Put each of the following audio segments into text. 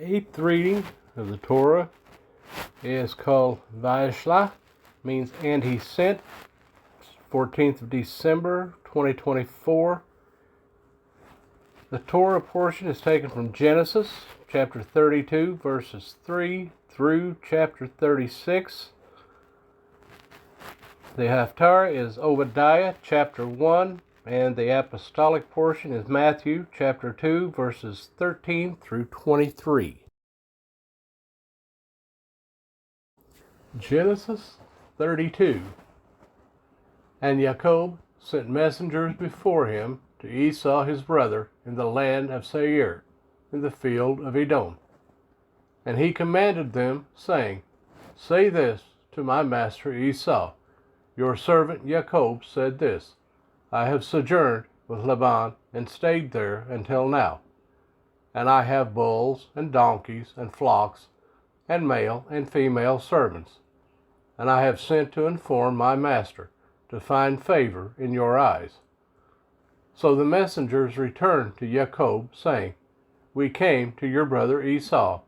eighth reading of the Torah is called Vayishlach, means and he sent, 14th of December 2024. The Torah portion is taken from Genesis chapter 32 verses 3 through chapter 36. The Haftarah is Obadiah chapter 1, and the apostolic portion is Matthew chapter 2 verses 13 through 23. Genesis 32. And Jacob sent messengers before him to Esau his brother in the land of Seir, in the field of Edom. And he commanded them, saying, Say this to my master Esau, your servant Jacob said this, I have sojourned with Laban and stayed there until now. And I have bulls and donkeys and flocks and male and female servants. And I have sent to inform my master, to find favor in your eyes. So the messengers returned to Jacob, saying, We came to your brother Esau,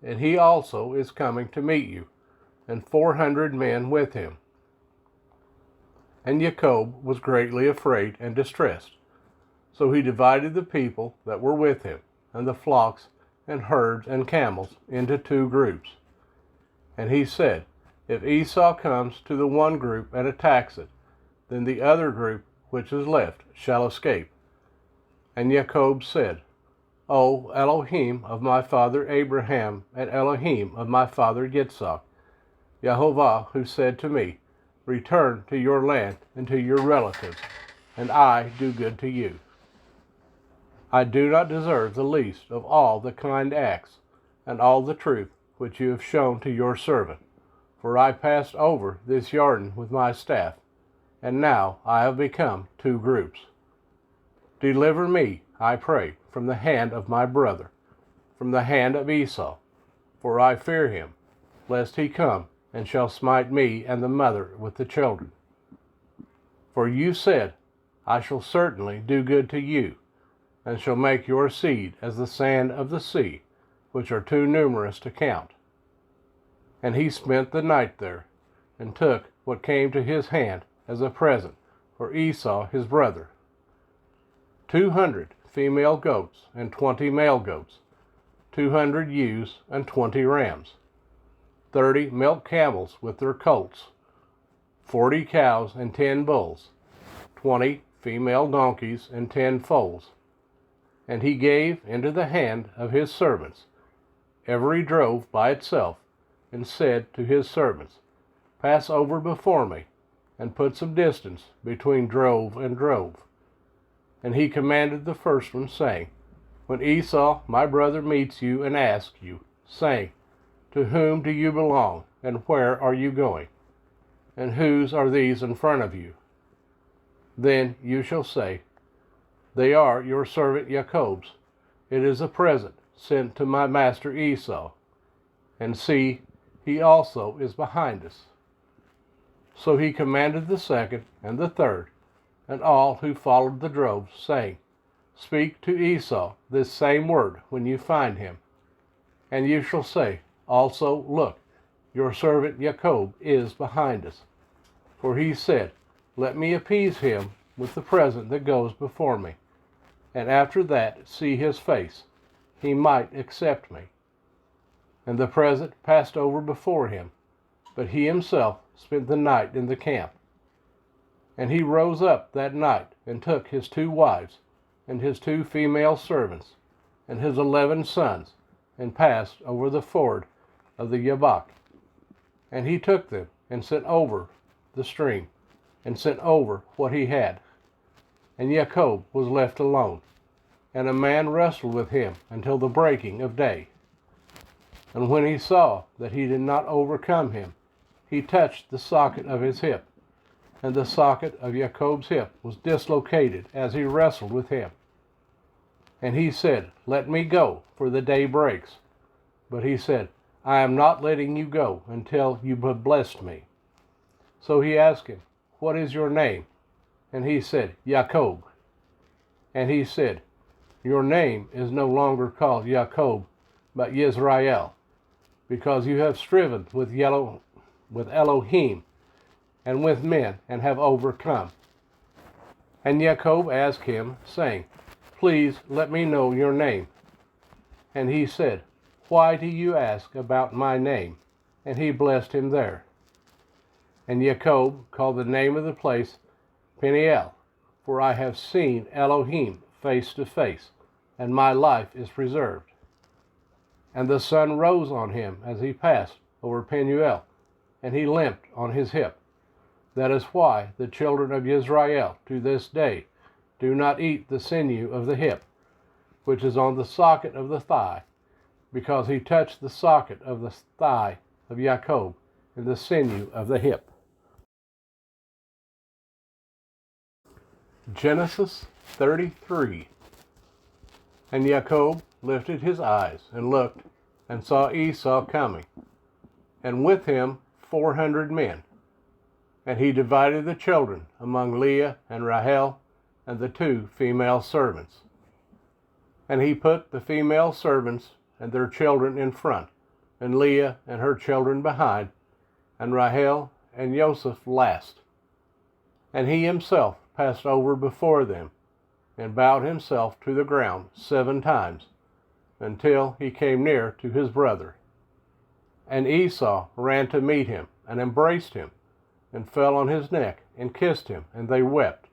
and he also is coming to meet you, and 400 men with him. And Jacob was greatly afraid and distressed. So he divided the people that were with him, and the flocks and herds and camels, into 2 groups. And he said, If Esau comes to the one group and attacks it, then the other group which is left shall escape. And Jacob said, O Elohim of my father Abraham, and Elohim of my father Yitzhak, Yehovah, who said to me, Return to your land and to your relatives, and I do good to you. I do not deserve the least of all the kind acts and all the truth which you have shown to your servant, for I passed over this Jordan with my staff, and now I have become 2 groups. Deliver me, I pray, from the hand of my brother, from the hand of Esau, for I fear him, lest he come and shall smite me and the mother with the children. For you said, I shall certainly do good to you, and shall make your seed as the sand of the sea, which are too numerous to count. And he spent the night there, and took what came to his hand as a present for Esau his brother, 200 female goats and 20 male goats, 200 ewes and 20 rams, 30 milk camels with their colts, 40 cows and 10 bulls, 20 female donkeys and 10 foals. And he gave into the hand of his servants every drove by itself, and said to his servants, Pass over before me, and put some distance between drove and drove. And he commanded the first one, saying, When Esau my brother meets you and asks you, saying, To whom do you belong, and where are you going? And whose are these in front of you? Then you shall say, They are your servant Jacob's. It is a present sent to my master Esau. And see, he also is behind us. So he commanded the second and the third, and all who followed the droves, saying, Speak to Esau this same word when you find him. And you shall say, Also, look, your servant Jacob is behind us. For he said, Let me appease him with the present that goes before me, and after that see his face. He might accept me. And the present passed over before him, but he himself spent the night in the camp. And he rose up that night, and took his 2 wives, and his 2 female servants, and his 11 sons, and passed over the ford of the Jabbok. And he took them, and sent over the stream, and sent over what he had. And Jacob was left alone, and a man wrestled with him until the breaking of day. And when he saw that he did not overcome him, he touched the socket of his hip, and the socket of Jacob's hip was dislocated as he wrestled with him. And he said, Let me go, for the day breaks. But he said, I am not letting you go until you have blessed me. So he asked him, What is your name? And he said, Jacob. And he said, Your name is no longer called Jacob, but Yisrael, because you have striven with Elohim and with men, and have overcome. And Jacob asked him, saying, Please let me know your name. And he said, Why do you ask about my name? And he blessed him there. And Jacob called the name of the place Peniel, for I have seen Elohim face to face, and my life is preserved. And the sun rose on him as he passed over Peniel, and he limped on his hip. That is why the children of Israel to this day do not eat the sinew of the hip, which is on the socket of the thigh, because he touched the socket of the thigh of Jacob in the sinew of the hip. Genesis 33. And Jacob lifted his eyes and looked, and saw Esau coming, and with him 400 men. And he divided the children among Leah and Rachel and the 2 female servants. And he put the female servants and their children in front, and Leah and her children behind, and Rachel and Joseph last. And he himself passed over before them, and bowed himself to the ground 7 times, until he came near to his brother. And Esau ran to meet him, and embraced him, and fell on his neck, and kissed him, and they wept.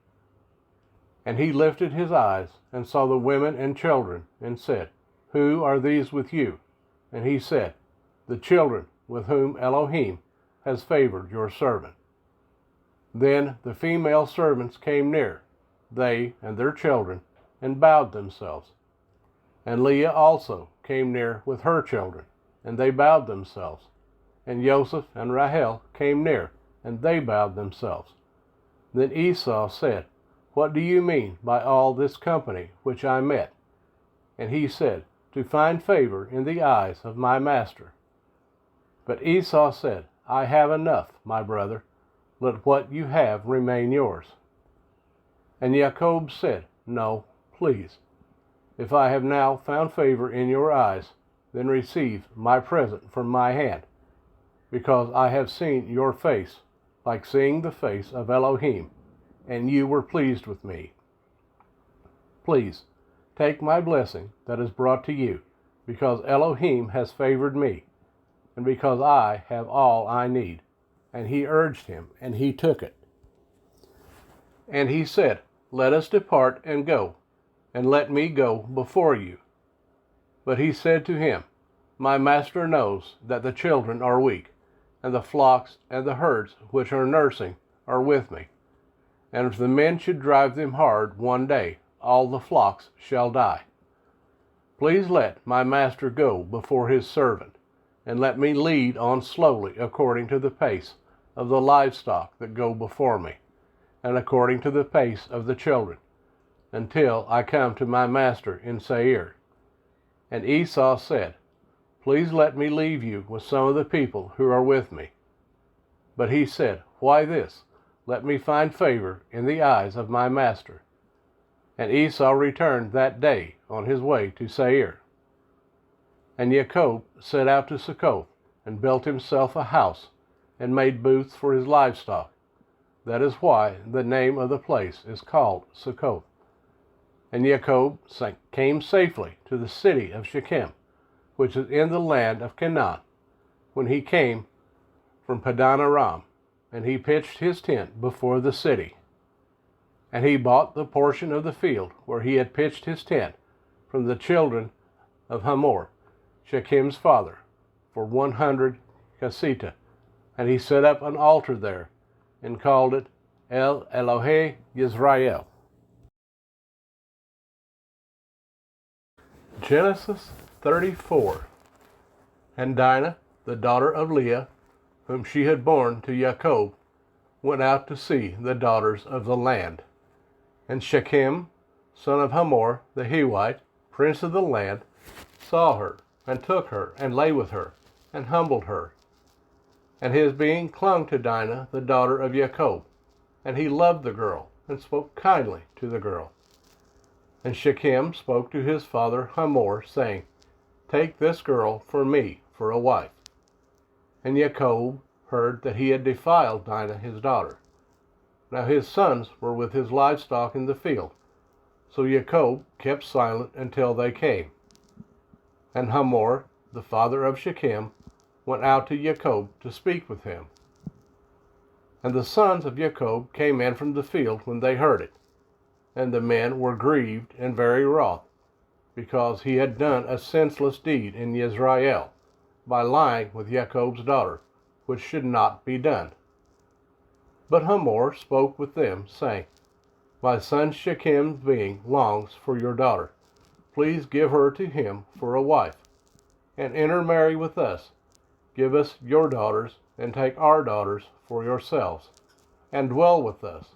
And he lifted his eyes, and saw the women and children, and said, Who are these with you? And he said, The children with whom Elohim has favored your servant. Then the female servants came near, they and their children, and bowed themselves. And Leah also came near with her children, and they bowed themselves. And Joseph and Rachel came near, and they bowed themselves. Then Esau said, What do you mean by all this company which I met? And he said, To find favor in the eyes of my master. But Esau said, I have enough, my brother. Let what you have remain yours. And Jacob said, No, please. If I have now found favor in your eyes, then receive my present from my hand, because I have seen your face, like seeing the face of Elohim, and you were pleased with me. Please, take my blessing that is brought to you, because Elohim has favored me, and because I have all I need. And he urged him, and he took it. And he said, Let us depart and go, and let me go before you. But he said to him, My master knows that the children are weak, and the flocks and the herds which are nursing are with me. And if the men should drive them hard one day, all the flocks shall die. Please let my master go before his servant, and let me lead on slowly according to the pace of the livestock that go before me, and according to the pace of the children, until I come to my master in Seir. And Esau said, Please let me leave you with some of the people who are with me. But he said, Why this? Let me find favor in the eyes of my master. And Esau returned that day on his way to Seir. And Jacob set out to Succoth, and built himself a house, and made booths for his livestock. That is why the name of the place is called Succoth. And Jacob came safely to the city of Shechem, which is in the land of Canaan, when he came from Padan Aram, and he pitched his tent before the city. And he bought the portion of the field where he had pitched his tent from the children of Hamor, Shechem's father, for 100 kesita. And he set up an altar there, and called it El Elohe Yisrael. Genesis 34. And Dinah, the daughter of Leah, whom she had borne to Jacob, went out to see the daughters of the land. And Shechem, son of Hamor the Hivite, prince of the land, saw her, and took her, and lay with her, and humbled her. And his being clung to Dinah, the daughter of Jacob, and he loved the girl, and spoke kindly to the girl. And Shechem spoke to his father Hamor, saying, take this girl for me for a wife. And Jacob heard that he had defiled Dinah his daughter. Now his sons were with his livestock in the field, so Jacob kept silent until they came. And Hamor, the father of Shechem, went out to Jacob to speak with him. And the sons of Jacob came in from the field when they heard it. And the men were grieved and very wroth, because he had done a senseless deed in Israel, by lying with Jacob's daughter, which should not be done. But Hamor spoke with them, saying, My son Shechem's being longs for your daughter. Please give her to him for a wife, and intermarry with us. Give us your daughters, and take our daughters for yourselves, and dwell with us,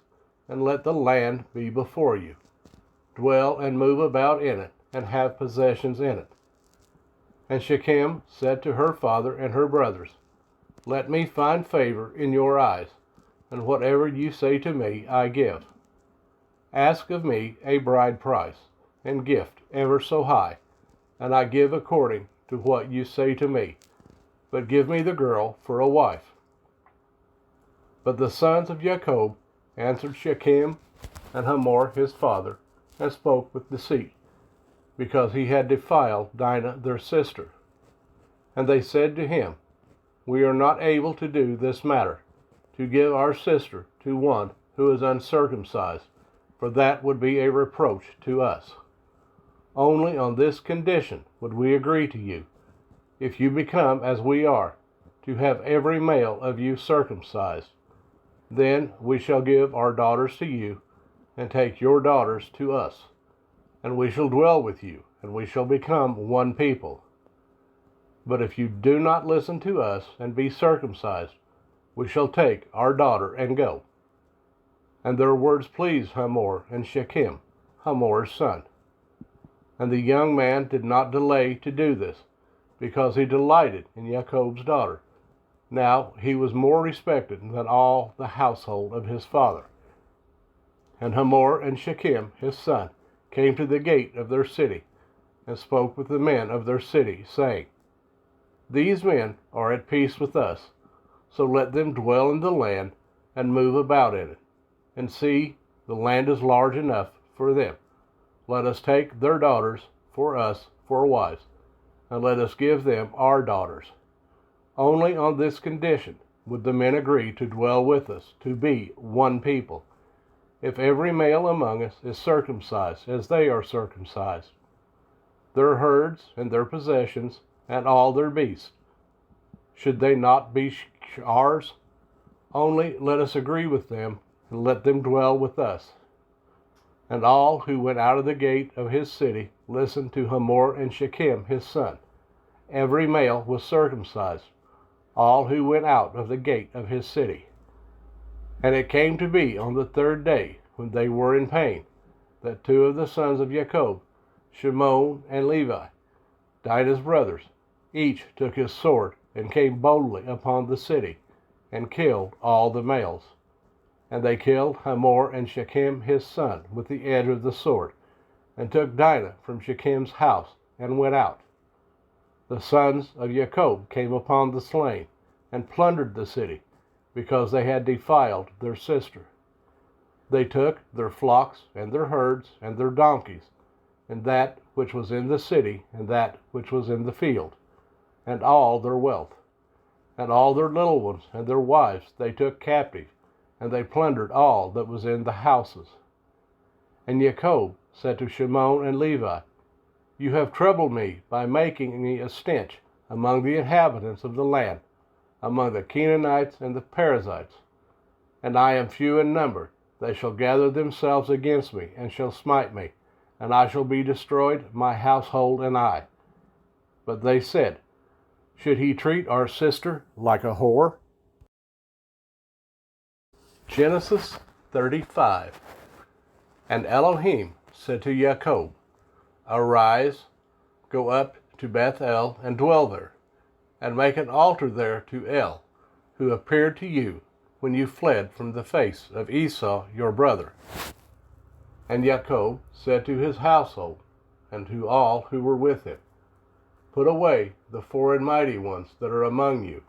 and let the land be before you. Dwell and move about in it, and have possessions in it. And Shechem said to her father and her brothers, Let me find favor in your eyes, and whatever you say to me I give. Ask of me a bride price, and gift ever so high, and I give according to what you say to me. But give me the girl for a wife. But the sons of Jacob answered Shechem and Hamor his father, and spoke with deceit, because he had defiled Dinah their sister. And they said to him, We are not able to do this matter, to give our sister to one who is uncircumcised, for that would be a reproach to us. Only on this condition would we agree to you, if you become as we are, to have every male of you circumcised. Then we shall give our daughters to you, and take your daughters to us, and we shall dwell with you, and we shall become one people. But if you do not listen to us and be circumcised, we shall take our daughter and go. And their words pleased Hamor and Shechem, Hamor's son. And the young man did not delay to do this, because he delighted in Jacob's daughter. Now he was more respected than all the household of his father. And Hamor and Shechem his son came to the gate of their city, and spoke with the men of their city, saying, These men are at peace with us, so let them dwell in the land, and move about in it. And see, the land is large enough for them. Let us take their daughters for us for wives, and let us give them our daughters. Only on this condition would the men agree to dwell with us, to be one people, if every male among us is circumcised as they are circumcised. Their herds and their possessions and all their beasts, should they not be ours? Only let us agree with them, and let them dwell with us. And all who went out of the gate of his city listened to Hamor and Shechem his son. Every male was circumcised, all who went out of the gate of his city. And it came to be on the third day, when they were in pain, that two of the sons of Jacob, Shimon and Levi, Dinah's brothers, each took his sword and came boldly upon the city, and killed all the males. And they killed Hamor and Shechem his son with the edge of the sword, and took Dinah from Shechem's house, and went out. The sons of Jacob came upon the slain, and plundered the city, because they had defiled their sister. They took their flocks, and their herds, and their donkeys, and that which was in the city, and that which was in the field, and all their wealth. And all their little ones and their wives they took captive, and they plundered all that was in the houses. And Jacob said to Shimon and Levi, You have troubled me by making me a stench among the inhabitants of the land, among the Canaanites and the Perizzites. And I am few in number. They shall gather themselves against me, and shall smite me, and I shall be destroyed, my household and I. But they said, Should he treat our sister like a whore? Genesis 35. And Elohim said to Jacob, Arise, go up to Bethel, and dwell there, and make an altar there to El, who appeared to you when you fled from the face of Esau your brother. And Jacob said to his household, and to all who were with him, Put away the foreign mighty ones that are among you,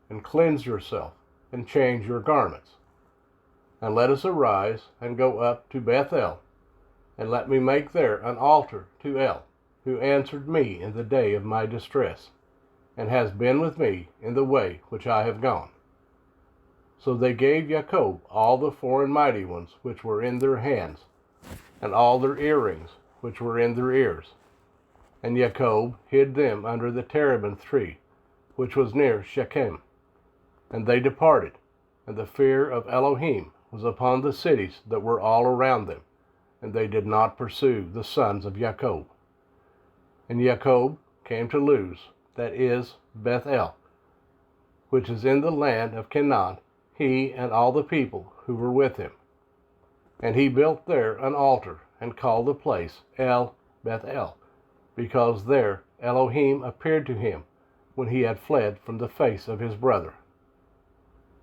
and cleanse yourself, and change your garments. And let us arise and go up to Bethel, and let me make there an altar to El, who answered me in the day of my distress, and has been with me in the way which I have gone. So they gave Jacob all the foreign mighty ones which were in their hands, and all their earrings which were in their ears. And Jacob hid them under the terebinth tree, which was near Shechem. And they departed, and the fear of Elohim was upon the cities that were all around them, and they did not pursue the sons of Jacob. And Jacob came to Luz, that is Bethel, which is in the land of Canaan, he and all the people who were with him. And he built there an altar, and called the place El Bethel, because there Elohim appeared to him when he had fled from the face of his brother.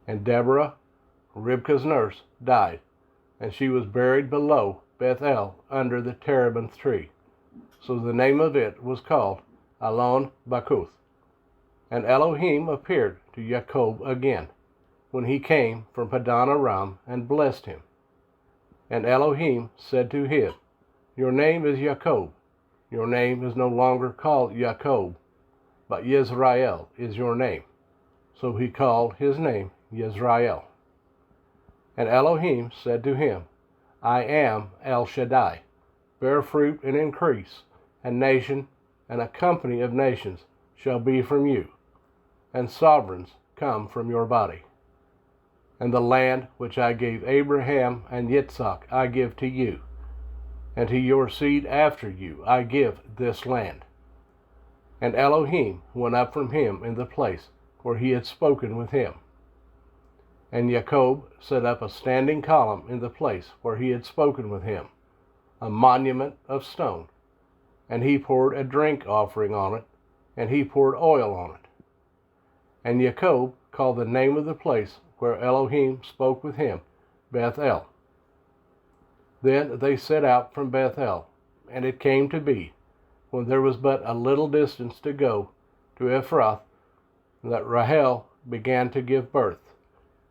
And Deborah, Ribkah's nurse, died, and she was buried below Bethel under the terebinth tree. So the name of it was called Alon Bakuth. And Elohim appeared to Jacob again, when he came from Padan Aram, and blessed him. And Elohim said to him, Your name is Jacob. Your name is no longer called Jacob, but Yisrael is your name. So he called his name Yisrael. And Elohim said to him, I am El Shaddai. Bear fruit and increase, and nation and a company of nations shall be from you, and sovereigns come from your body. And the land which I gave Abraham and Yitzhak I give to you, and to your seed after you I give this land. And Elohim went up from him in the place where he had spoken with him. And Jacob set up a standing column in the place where he had spoken with him, a monument of stone. And he poured a drink offering on it, and he poured oil on it. And Jacob called the name of the place where Elohim spoke with him Bethel. Then they set out from Bethel, and it came to be, when there was but a little distance to go to Ephrath, that Rahel began to give birth,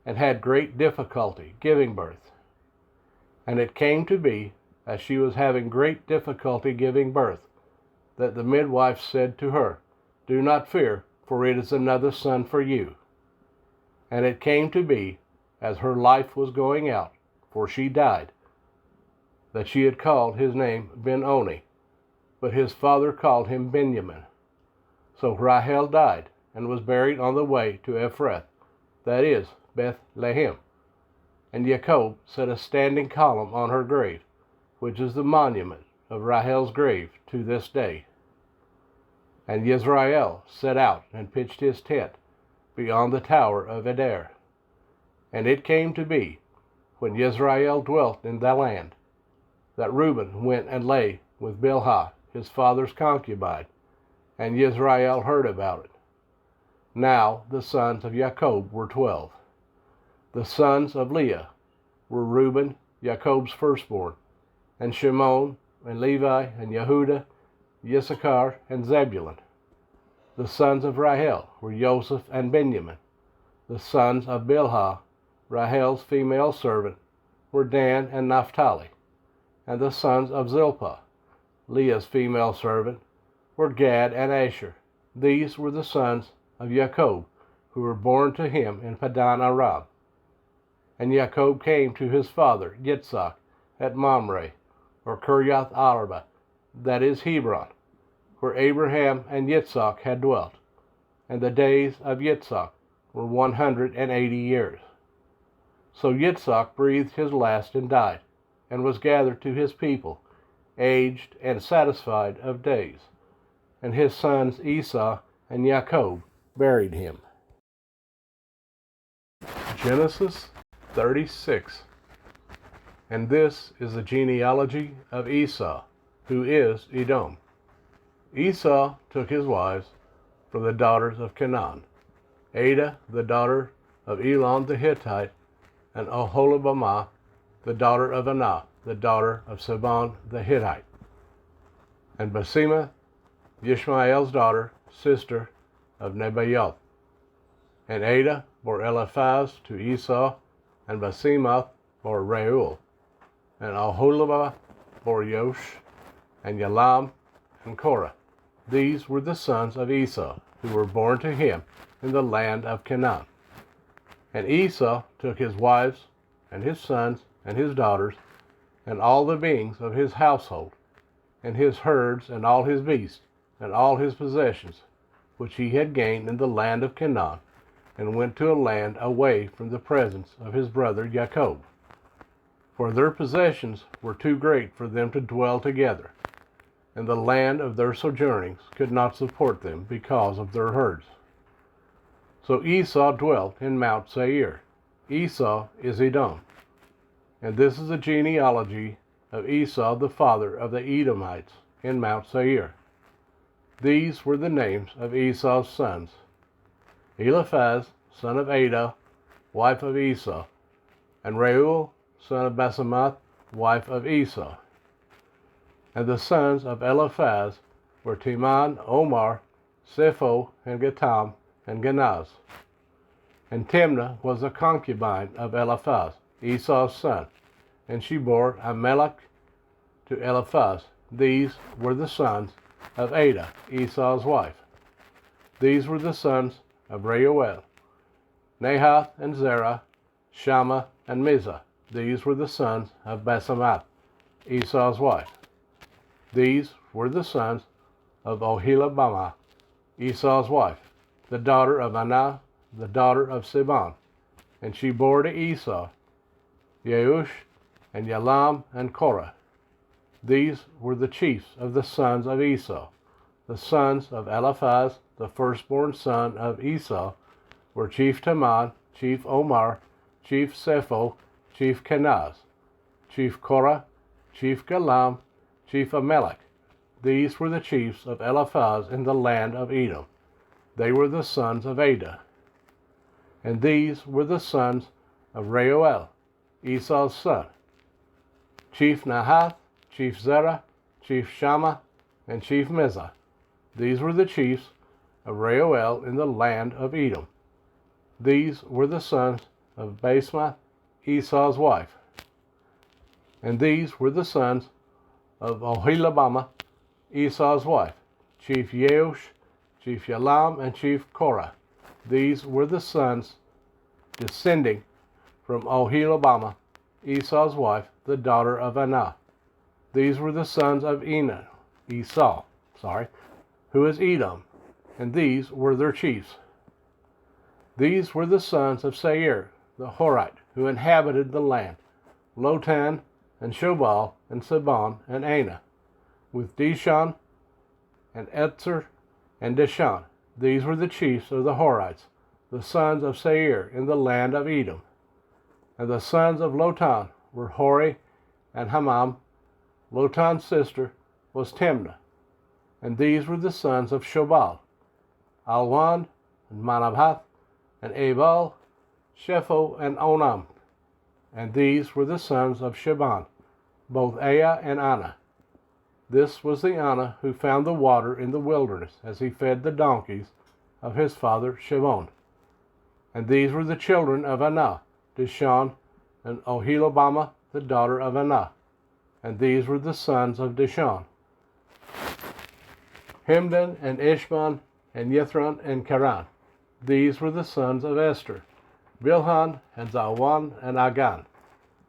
and had great difficulty giving birth. And it came to be, as she was having great difficulty giving birth, that the midwife said to her, Do not fear, for it is another son for you. And it came to be, as her life was going out, for she died, that she had called his name Ben-Oni, but his father called him Benjamin. So Rahel died, and was buried on the way to Ephrath, that is, Bethlehem. And Jacob set a standing column on her grave, which is the monument of Rahel's grave to this day. And Yisrael set out and pitched his tent beyond the tower of Eder. And it came to be, when Yisrael dwelt in the land, that Reuben went and lay with Bilhah, his father's concubine, and Yisrael heard about it. Now the sons of Jacob were 12. The sons of Leah were Reuben, Jacob's firstborn, and Shimon, and Levi, and Yehudah, Issachar, and Zebulun. The sons of Rahel were Joseph and Benjamin. The sons of Bilhah, Rahel's female servant, were Dan and Naphtali. And the sons of Zilpah, Leah's female servant, were Gad and Asher. These were the sons of Jacob, who were born to him in Padan Aram. And Jacob came to his father Yitzhak at Mamre, or Kirjath Arba, that is Hebron, where Abraham and Yitzhak had dwelt. And the days of Yitzhak were 180 years. So Yitzhak breathed his last and died, and was gathered to his people, aged and satisfied of days. And his sons Esau and Jacob buried him. Genesis 36. And this is the genealogy of Esau, who is Edom. Esau took his wives from the daughters of Canaan, Adah, the daughter of Elon the Hittite, and Oholibamah, the daughter of Anah, the daughter of Saban the Hittite, and Basemath, Yishmael's daughter, sister of Nebaioth. And Ada bore Eliphaz to Esau, and Basemath bore Reuel. And Aholibah bore Yosh, and Yalam, and Korah. These were the sons of Esau, who were born to him in the land of Canaan. And Esau took his wives, and his sons, and his daughters, and all the beings of his household, and his herds, and all his beasts, and all his possessions, which he had gained in the land of Canaan, and went to a land away from the presence of his brother Jacob. For their possessions were too great for them to dwell together, and the land of their sojournings could not support them because of their herds. So Esau dwelt in Mount Seir. Esau is Edom. And this is the genealogy of Esau, the father of the Edomites, in Mount Seir. These were the names of Esau's sons: Eliphaz, son of Ada, wife of Esau, and Reuel, son of Basemath, wife of Esau. And the sons of Eliphaz were Teman, Omar, Sepho, and Gatam, and Ganaz. And Timnah was a concubine of Eliphaz, Esau's son, and she bore Amalek to Eliphaz. These were the sons of Ada, Esau's wife. These were the sons of Reuel: Nahath and Zerah, Shammah and Mizah. These were the sons of Basemath, Esau's wife. These were the sons of Oholibamah, Esau's wife, the daughter of Anah, the daughter of Siban. And she bore to Esau Yeush, and Yalam, and Korah. These were the chiefs of the sons of Esau. The sons of Eliphaz, the firstborn son of Esau, were Chief Teman, Chief Omar, Chief Sepho, Chief Kenaz, Chief Korah, Chief Galam, Chief Amalek. These were the chiefs of Eliphaz in the land of Edom. They were the sons of Ada. And these were the sons of Reuel, Esau's son: Chief Nahath, Chief Zerah, Chief Shammah, and Chief Mizah. These were the chiefs of Reuel in the land of Edom. These were the sons of Basemath, Esau's wife. And these were the sons of Oholibamah, Esau's wife: Chief Yeush, Chief Yalam, and Chief Korah. These were the sons descending from Oholibamah, Esau's wife, the daughter of Anah. These were the sons of Esau, who is Edom, and these were their chiefs. These were the sons of Seir, the Horite, who inhabited the land: Lotan, and Shobal, and Saban, and Anah, with Dishon, and Etzer, and Dishan. These were the chiefs of the Horites, the sons of Seir, in the land of Edom. And the sons of Lotan were Hori and Hamam. Lotan's sister was Timnah. And these were the sons of Shobal: Alwan, and Manahath, and Ebal, Shepho, and Onam. And these were the sons of Shaban, both Aya and Anah. This was the Anah who found the water in the wilderness as he fed the donkeys of his father Shimon. And these were the children of Anah: Dishon, and Oholibamah, the daughter of Anah. And these were the sons of Dishon: Hemdan, and Ishban, and Yithran, and Karan. These were the sons of Esther: Bilhan, and Zalwan, and Agan.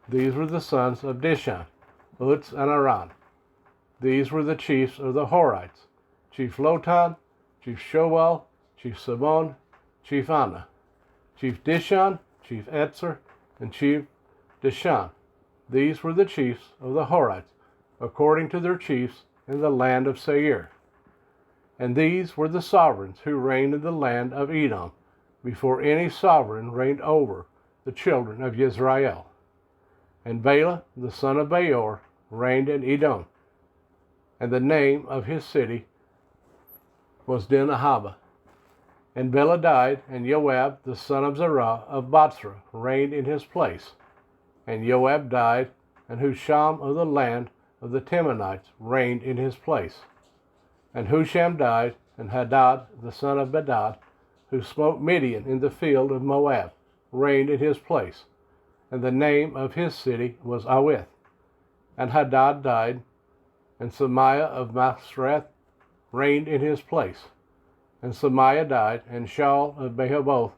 These were the sons of Dishan: Utz, and Aran. These were the chiefs of the Horites: Chief Lotan, Chief Shobal, Chief Sabon, Chief Anah, Chief Dishan, Chief Etzer, and Chief Dishan. These were the chiefs of the Horites, according to their chiefs in the land of Seir. And these were the sovereigns who reigned in the land of Edom, before any sovereign reigned over the children of Israel. And Bela, the son of Beor, reigned in Edom, and the name of his city was Dinahaba. And Bela died, and Joab, the son of Zerah of Batsra, reigned in his place. And Joab died, and Husham of the land of the Temanites reigned in his place. And Husham died, and Hadad, the son of Bedad, who smote Midian in the field of Moab, reigned in his place. And the name of his city was Awith. And Hadad died, and Samiah of Masreth reigned in his place. And Samiah died, and Shaul of Rehoboth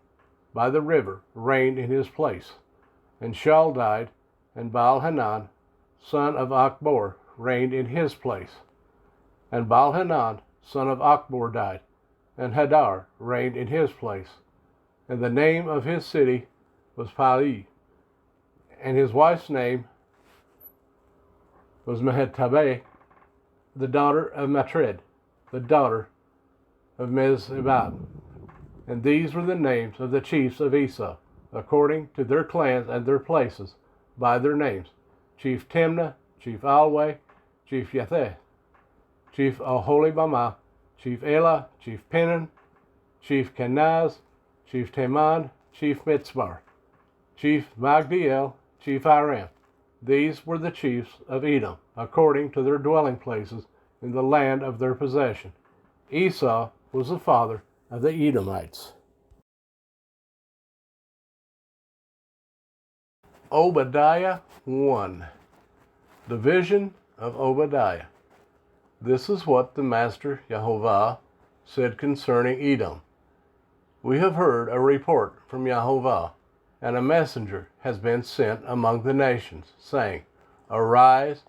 by the river reigned in his place. And Shaul died, and Baal-Hanan, son of Achbor, reigned in his place. And Baal-Hanan, son of Achbor, died, and Hadar reigned in his place. And the name of his city was Pali, and his wife's name was Mehetabeh, the daughter of Matred, the daughter of Mezibab. And these were the names of the chiefs of Esau, according to their clans and their places, by their names: Chief Timnah, Chief Alway, Chief Yatheh, Chief Aholibamah, Chief Elah, Chief Penan, Chief Kenaz, Chief Teman, Chief Mitzbar, Chief Magdiel, Chief Aram. These were the chiefs of Edom, according to their dwelling places in the land of their possession. Esau was the father of the Edomites. Obadiah 1. The vision of Obadiah. This is what the Master Yahovah said concerning Edom. We have heard a report from Yahovah, and a messenger has been sent among the nations, saying, Arise,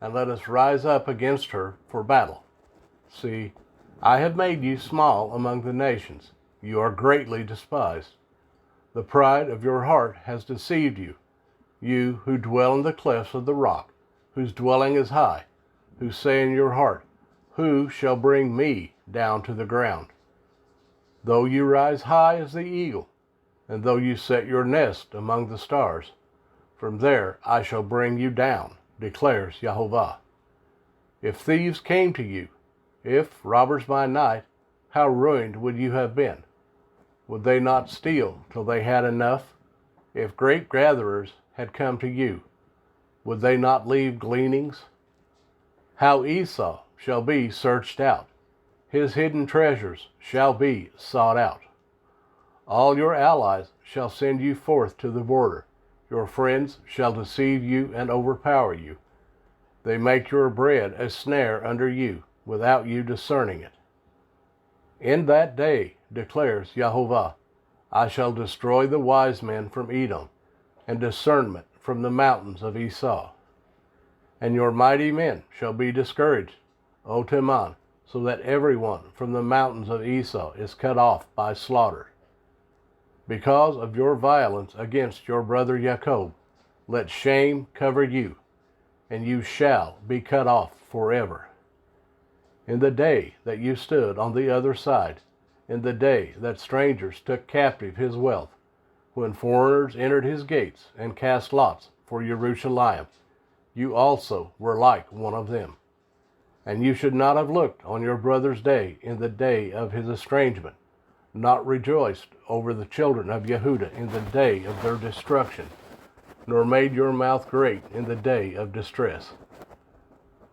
and let us rise up against her for battle. See, I have made you small among the nations. You are greatly despised. The pride of your heart has deceived you, you who dwell in the clefts of the rock, whose dwelling is high, who say in your heart, Who shall bring me down to the ground? Though you rise high as the eagle, and though you set your nest among the stars, from there I shall bring you down, declares Yahovah. If thieves came to you, if robbers by night, how ruined would you have been? Would they not steal till they had enough? If grape gatherers had come to you, would they not leave gleanings? How Esau shall be searched out, his hidden treasures shall be sought out. All your allies shall send you forth to the border. Your friends shall deceive you and overpower you. They make your bread a snare under you, without you discerning it. In that day, declares Yahovah, I shall destroy the wise men from Edom, and discernment from the mountains of Esau. And your mighty men shall be discouraged, O Teman, so that everyone from the mountains of Esau is cut off by slaughter. Because of your violence against your brother Jacob, let shame cover you, and you shall be cut off forever. In the day that you stood on the other side, in the day that strangers took captive his wealth, when foreigners entered his gates and cast lots for Jerusalem, you also were like one of them. And you should not have looked on your brother's day in the day of his estrangement, not rejoiced over the children of Yehudah in the day of their destruction, nor made your mouth great in the day of distress,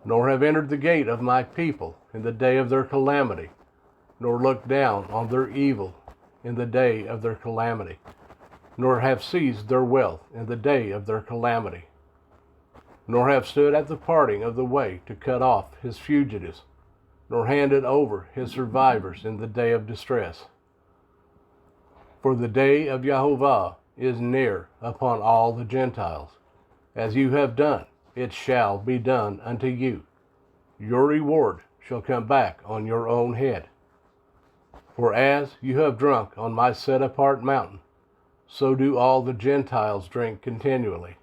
nor have entered the gate of my people in the day of their calamity, nor looked down on their evil in the day of their calamity, nor have seized their wealth in the day of their calamity, nor have stood at the parting of the way to cut off his fugitives, nor handed over his survivors in the day of distress. For the day of Yahovah is near upon all the Gentiles. As you have done, it shall be done unto you. Your reward shall come back on your own head. For as you have drunk on my set-apart mountain, so do all the Gentiles drink continually.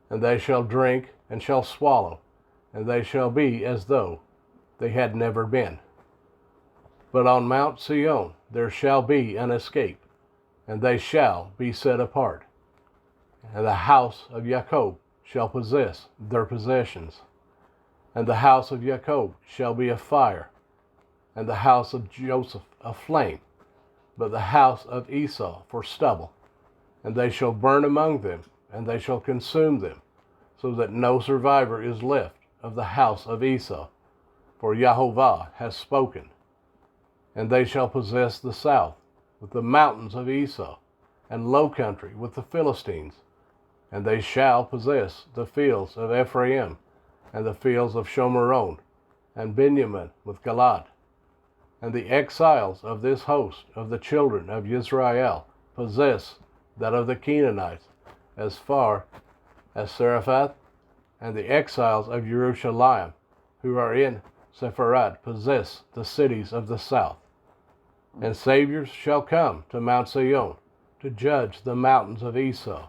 And they shall drink and shall swallow, and they shall be as though they had never been. But on Mount Sion there shall be an escape, and they shall be set apart. And the house of Jacob shall possess their possessions. And the house of Jacob shall be a fire, and the house of Joseph a flame, but the house of Esau for stubble. And they shall burn among them, and they shall consume them, so that no survivor is left of the house of Esau. for Jehovah has spoken. And they shall possess the south with the mountains of Esau, and low country with the Philistines. And they shall possess the fields of Ephraim, and the fields of Shomeron, and Benjamin with Galaad. And the exiles of this host of the children of Israel possess that of the Canaanites as far as Seraphath, and the exiles of Jerusalem, who are in Sepharad, possess the cities of the south. And saviors shall come to Mount Zion, to judge the mountains of Esau,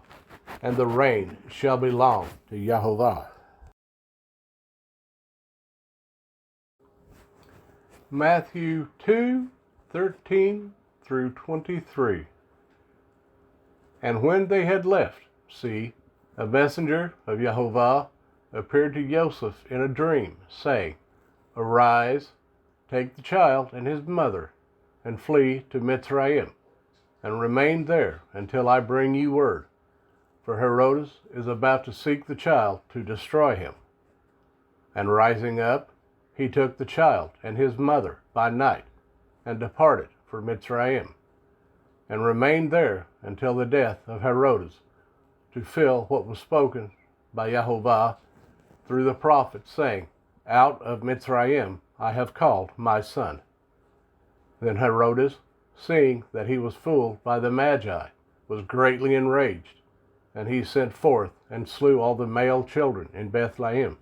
and the reign shall belong to Jehovah. Matthew 2:13 through 23. And when they had left, see, a messenger of Jehovah appeared to Joseph in a dream, saying, Arise, take the child and his mother, and flee to Mitzrayim, and remain there until I bring you word. For Herod is about to seek the child to destroy him. And rising up, he took the child and his mother by night, and departed for Mitzrayim, and remained there until the death of Herod, to fill what was spoken by Jehovah through the prophet, saying, Out of Mitzrayim I have called my son. Then Herod, seeing that he was fooled by the Magi, was greatly enraged, and he sent forth and slew all the male children in Bethlehem,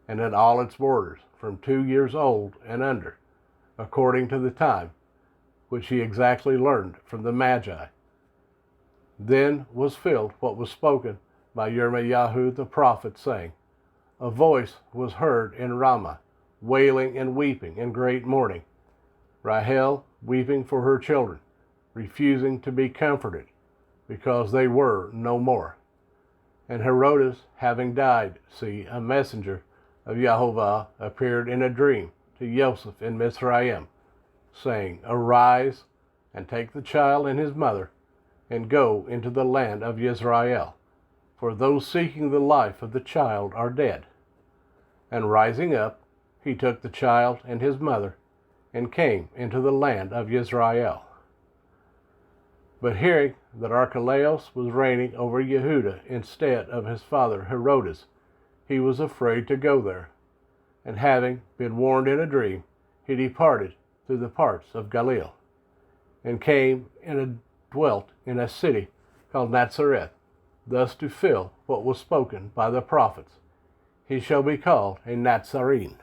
and in all its borders, from 2 years old and under, according to the time which he exactly learned from the Magi. Then was filled what was spoken by Yirmiyahu the prophet, saying, A voice was heard in Ramah, wailing and weeping in great mourning, Rahel weeping for her children, refusing to be comforted, because they were no more. And Herod, having died, see, a messenger of Jehovah appeared in a dream to Joseph in Mitzrayim, saying, Arise, and take the child and his mother, and go into the land of Israel, for those seeking the life of the child are dead. And rising up, he took the child and his mother, and came into the land of Israel. But hearing that Archelaus was reigning over Yehudah instead of his father Herodes, he was afraid to go there. And having been warned in a dream, he departed through the parts of Galilee, and came and dwelt in a city called Nazareth, thus to fill what was spoken by the prophets, He shall be called a Nazarene.